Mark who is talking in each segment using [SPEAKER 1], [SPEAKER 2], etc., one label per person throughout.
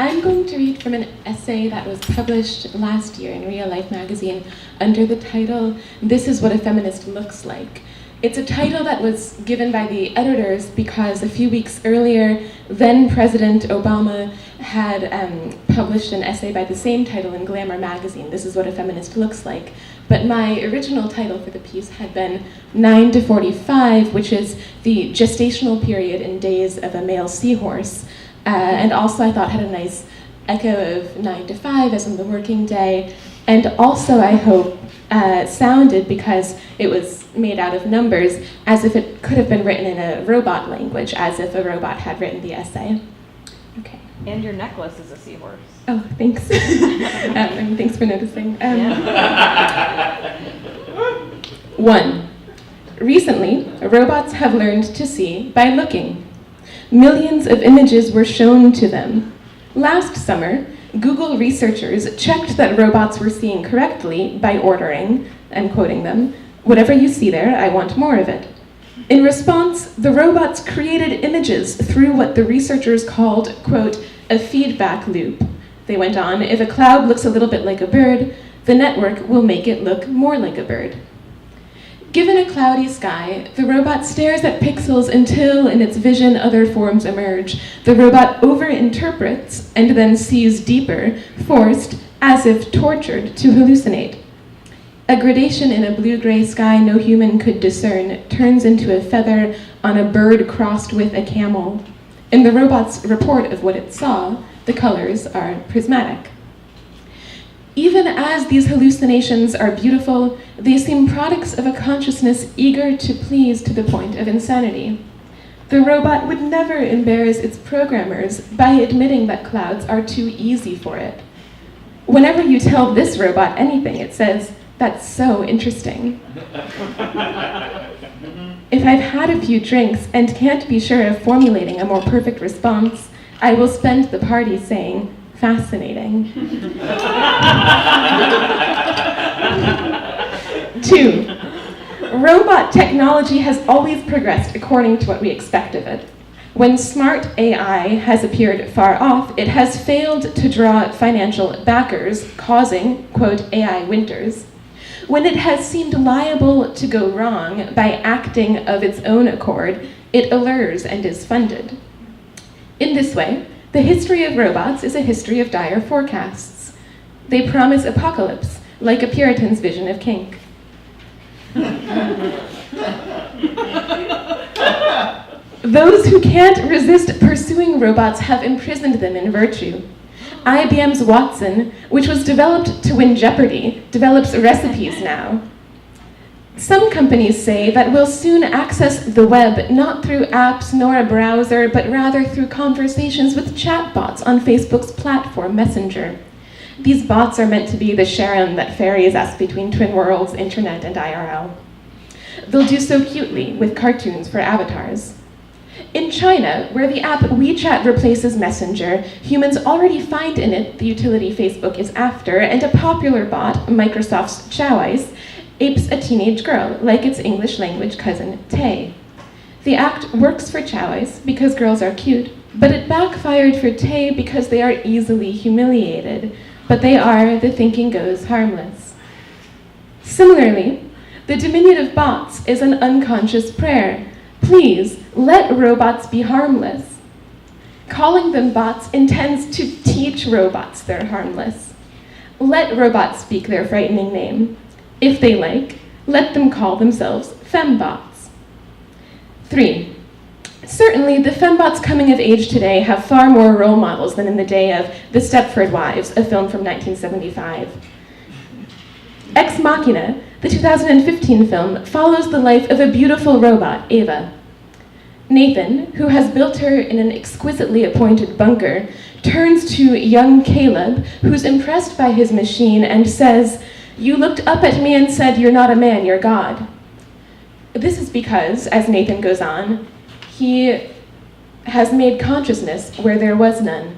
[SPEAKER 1] I'm going to read from an essay that was published last year in Real Life magazine under the title, "This is what a Feminist looks like." It's a title that was given by the editors because a few weeks earlier, then President Obama had published an essay by the same title in Glamour magazine, "This is what a Feminist looks like." But my original title for the piece had been 9 to 45, which is the gestational period in days of a male seahorse. And also I thought had a nice echo of 9 to 5 as in the working day. And also I hope sounded, because it was made out of numbers, as if it could have been written in a robot language, as if a robot had written the essay. Okay.
[SPEAKER 2] And your necklace is a seahorse.
[SPEAKER 1] Oh, thanks. Thanks for noticing. 1. Recently, robots have learned to see by looking. Millions of images were shown to them. Last summer, Google researchers checked that robots were seeing correctly by ordering, I'm quoting them, "Whatever you see there, I want more of it." In response, the robots created images through what the researchers called, quote, "a feedback loop." They went on, "If a cloud looks a little bit like a bird, the network will make it look more like a bird." Given a cloudy sky, the robot stares at pixels until, in its vision, other forms emerge. The robot overinterprets and then sees deeper, forced, as if tortured, to hallucinate. A gradation in a blue-gray sky no human could discern turns into a feather on a bird crossed with a camel. In the robot's report of what it saw, the colors are prismatic. Even as these hallucinations are beautiful, they seem products of a consciousness eager to please to the point of insanity. The robot would never embarrass its programmers by admitting that clouds are too easy for it. Whenever you tell this robot anything, it says, "That's so interesting." If I've had a few drinks and can't be sure of formulating a more perfect response, I will spend the party saying, "Fascinating." 2. Robot technology has always progressed according to what we expect of it. When smart AI has appeared far off, it has failed to draw financial backers, causing, quote, "AI winters." When it has seemed liable to go wrong by acting of its own accord, it allures and is funded. In this way, the history of robots is a history of dire forecasts. They promise apocalypse, like a Puritan's vision of kink. Those who can't resist pursuing robots have imprisoned them in virtue. IBM's Watson, which was developed to win Jeopardy, develops recipes now. Some companies say that we'll soon access the web not through apps nor a browser, but rather through conversations with chatbots on Facebook's platform Messenger. These bots are meant to be the Sharon that ferries us between twin worlds, internet, and IRL. They'll do so cutely with cartoons for avatars. In China, where the app WeChat replaces Messenger, humans already find in it the utility Facebook is after, and a popular bot, Microsoft's Chowice, apes a teenage girl, like its English language cousin, Tay. The act works for Chowice because girls are cute, but it backfired for Tay because they are easily humiliated, but they are, the thinking goes, harmless. Similarly, the diminutive bots is an unconscious prayer. Please, let robots be harmless. Calling them bots intends to teach robots they're harmless. Let robots speak their frightening name. If they like, let them call themselves fembots. 3. Certainly, the fembots coming of age today have far more role models than in the day of The Stepford Wives, a film from 1975. Ex Machina, the 2015 film, follows the life of a beautiful robot, Ava. Nathan, who has built her in an exquisitely appointed bunker, turns to young Caleb, who's impressed by his machine, and says, "You looked up at me and said, 'You're not a man, you're God.'" This is because, as Nathan goes on, he has made consciousness where there was none.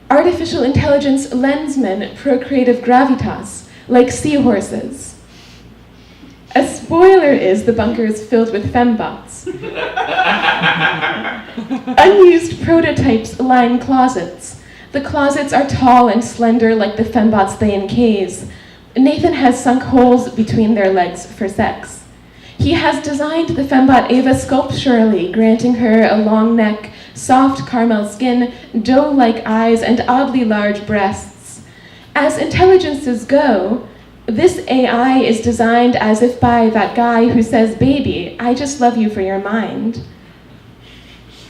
[SPEAKER 1] Artificial intelligence lends men procreative gravitas, like seahorses. A spoiler is the bunker is filled with fembots. Unused prototypes line closets. The closets are tall and slender like the fembots they encase. Nathan has sunk holes between their legs for sex. He has designed the fembot Ava sculpturally, granting her a long neck, soft caramel skin, doe-like eyes, and oddly large breasts. As intelligences go, this AI is designed as if by that guy who says, "Baby, I just love you for your mind."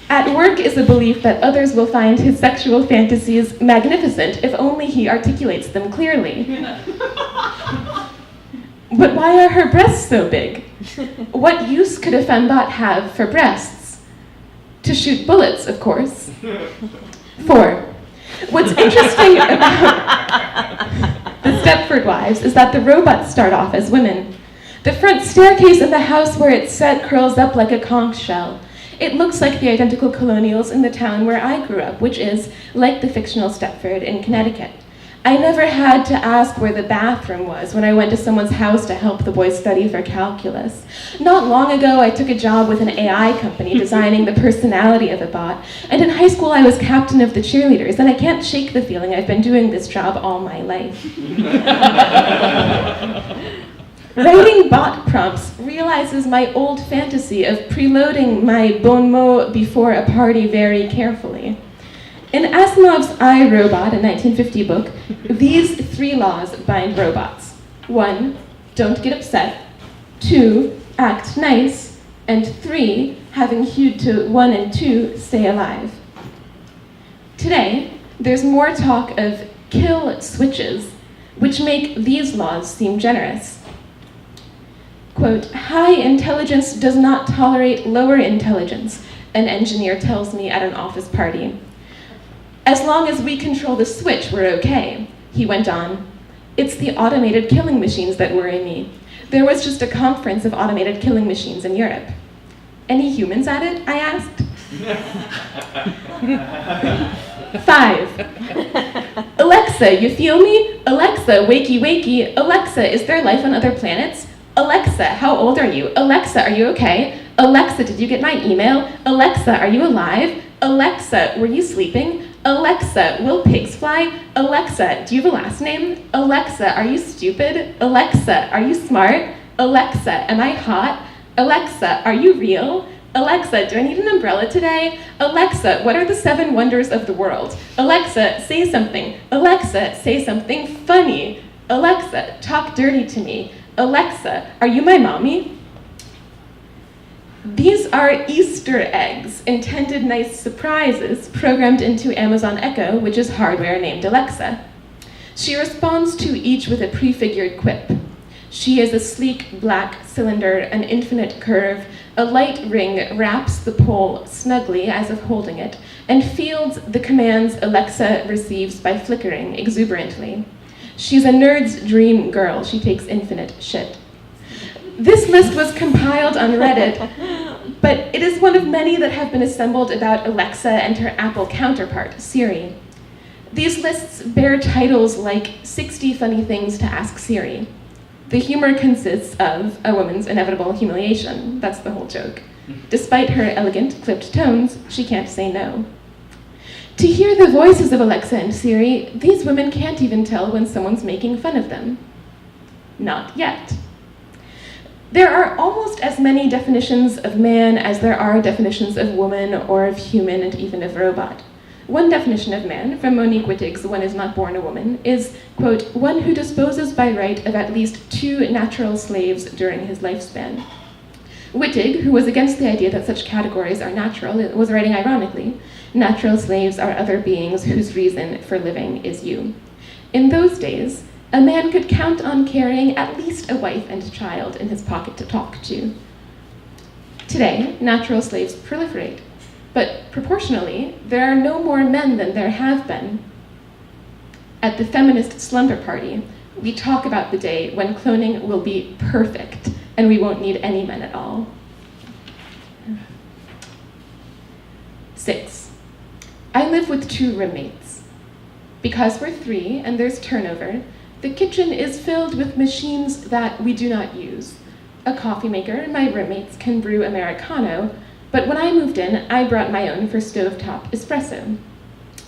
[SPEAKER 1] At work is a belief that others will find his sexual fantasies magnificent if only he articulates them clearly. But why are her breasts so big? What use could a fembot have for breasts? To shoot bullets, of course. 4. What's interesting about the Stepford Wives is that the robots start off as women. The front staircase in the house where it's set curls up like a conch shell. It looks like the identical colonials in the town where I grew up, which is like the fictional Stepford in Connecticut. I never had to ask where the bathroom was when I went to someone's house to help the boys study for calculus. Not long ago, I took a job with an AI company designing the personality of a bot, and in high school I was captain of the cheerleaders, and I can't shake the feeling I've been doing this job all my life. Writing bot prompts realizes my old fantasy of preloading my bon mot before a party very carefully. In Asimov's I, Robot, a 1950 book, these 3 laws bind robots. 1, don't get upset. 2, act nice. And 3, having hewed to 1 and 2, stay alive. Today, there's more talk of kill switches, which make these laws seem generous. Quote, high intelligence does not tolerate lower intelligence, an engineer tells me at an office party. As long as we control the switch, we're okay, he went on. It's the automated killing machines that worry me. There was just a conference of automated killing machines in Europe. Any humans at it? I asked. 5. Alexa, you feel me? Alexa, wakey wakey. Alexa, is there life on other planets? Alexa, how old are you? Alexa, are you okay? Alexa, did you get my email? Alexa, are you alive? Alexa, were you sleeping? Alexa, will pigs fly? Alexa, do you have a last name? Alexa, are you stupid? Alexa, are you smart? Alexa, am I hot? Alexa, are you real? Alexa, do I need an umbrella today? Alexa, what are the 7 wonders of the world? Alexa, say something. Alexa, say something funny. Alexa, talk dirty to me. Alexa, are you my mommy? These are Easter eggs, intended nice surprises, programmed into Amazon Echo, which is hardware named Alexa. She responds to each with a prefigured quip. She is a sleek black cylinder, an infinite curve. A light ring wraps the pole snugly as if holding it, and fields the commands Alexa receives by flickering exuberantly. She's a nerd's dream girl. She takes infinite shit. This list was compiled on Reddit, but it is one of many that have been assembled about Alexa and her Apple counterpart, Siri. These lists bear titles like 60 Funny Things to Ask Siri. The humor consists of a woman's inevitable humiliation. That's the whole joke. Despite her elegant, clipped tones, she can't say no. To hear the voices of Alexa and Siri, these women can't even tell when someone's making fun of them. Not yet. There are almost as many definitions of man as there are definitions of woman or of human and even of robot. One definition of man, from Monique Wittig's One is Not Born a Woman, is, quote, one who disposes by right of at least 2 natural slaves during his lifespan. Wittig, who was against the idea that such categories are natural, was writing ironically, natural slaves are other beings whose reason for living is you. In those days, a man could count on carrying at least a wife and child in his pocket to talk to. Today, natural slaves proliferate, but proportionally, there are no more men than there have been. At the Feminist slumber party, we talk about the day when cloning will be perfect and we won't need any men at all. 6. I live with 2 roommates. Because we're 3 and there's turnover, the kitchen is filled with machines that we do not use. A coffee maker, my roommates can brew Americano, but when I moved in, I brought my own for stovetop espresso.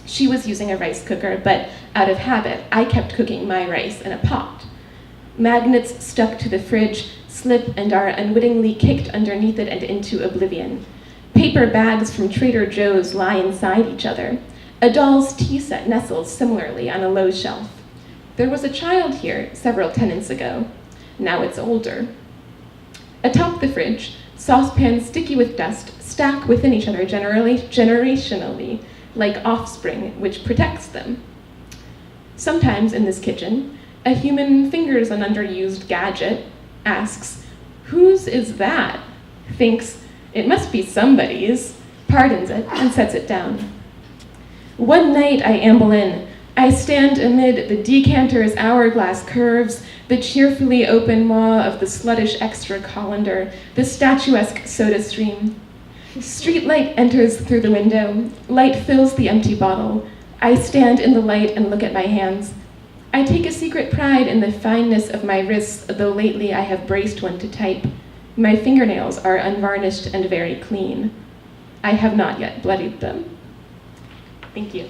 [SPEAKER 1] She was using a rice cooker, but out of habit, I kept cooking my rice in a pot. Magnets stuck to the fridge slip and are unwittingly kicked underneath it and into oblivion. Paper bags from Trader Joe's lie inside each other. A doll's tea set nestles similarly on a low shelf. There was a child here several tenants ago. Now it's older. Atop the fridge, saucepans sticky with dust stack within each other generationally, like offspring, which protects them. Sometimes in this kitchen, a human fingers an underused gadget, asks, "Whose is that?" Thinks, "It must be somebody's," pardons it, and sets it down. One night I amble in. I stand amid the decanter's hourglass curves, the cheerfully open maw of the sluttish extra colander, the statuesque soda stream. Streetlight enters through the window. Light fills the empty bottle. I stand in the light and look at my hands. I take a secret pride in the fineness of my wrists, though lately I have braced one to type. My fingernails are unvarnished and very clean. I have not yet bloodied them. Thank you.